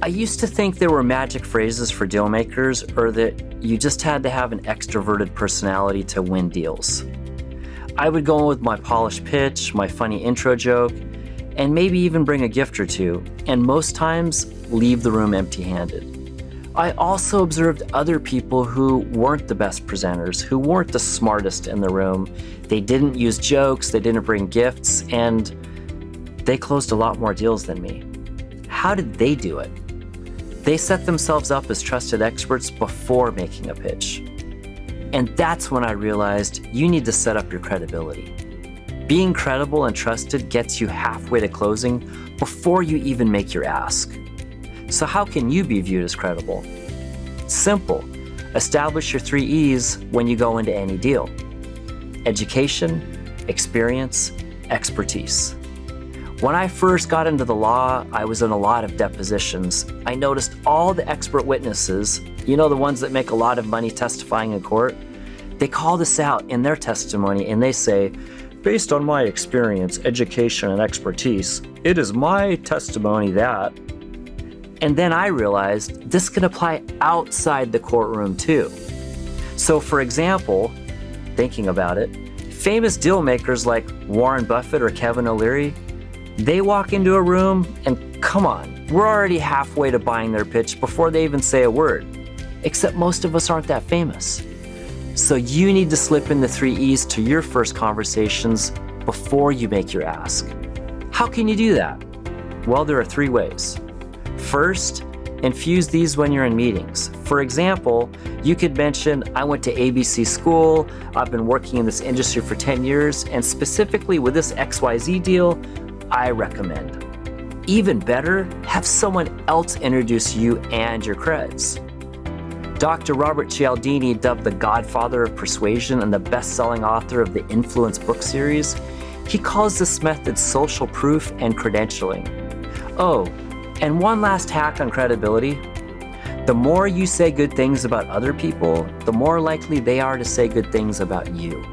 I used to think there were magic phrases for deal makers, or that you just had to have an extroverted personality to win deals. I would go in with my polished pitch, my funny intro joke, and maybe even bring a gift or two, and most times leave the room empty-handed. I also observed other people who weren't the best presenters, who weren't the smartest in the room. They didn't use jokes, they didn't bring gifts, and they closed a lot more deals than me. How did they do it? They set themselves up as trusted experts before making a pitch. And that's when I realized you need to set up your credibility. Being credible and trusted gets you halfway to closing before you even make your ask. So how can you be viewed as credible? Simple. Establish your 3 E's when you go into any deal. Education, experience, expertise. When I first got into the law, I was in a lot of depositions. I noticed all the expert witnesses, the ones that make a lot of money testifying in court, they call this out in their testimony and they say, based on my experience, education, and expertise, it is my testimony that. And then I realized this can apply outside the courtroom too. So for example, thinking about it, famous deal makers like Warren Buffett or Kevin O'Leary, they walk into a room and come on, we're already halfway to buying their pitch before they even say a word. Except most of us aren't that famous. So you need to slip in the 3 E's to your first conversations before you make your ask. How can you do that? Well, there are 3 ways. First, infuse these when you're in meetings. For example, you could mention, I went to ABC school, I've been working in this industry for 10 years, and specifically with this XYZ deal, I recommend. Even better, have someone else introduce you and your creds. Dr. Robert Cialdini, dubbed the godfather of persuasion and the best-selling author of the Influence book series, he calls this method social proof and credentialing. Oh, and one last hack on credibility. The more you say good things about other people, the more likely they are to say good things about you.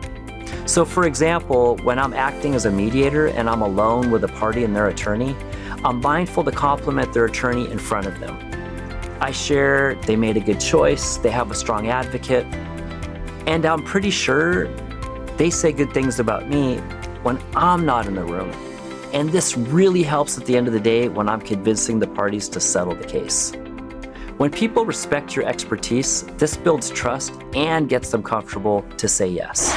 So for example, when I'm acting as a mediator and I'm alone with a party and their attorney, I'm mindful to compliment their attorney in front of them. I share they made a good choice, they have a strong advocate, and I'm pretty sure they say good things about me when I'm not in the room. And this really helps at the end of the day when I'm convincing the parties to settle the case. When people respect your expertise, this builds trust and gets them comfortable to say yes.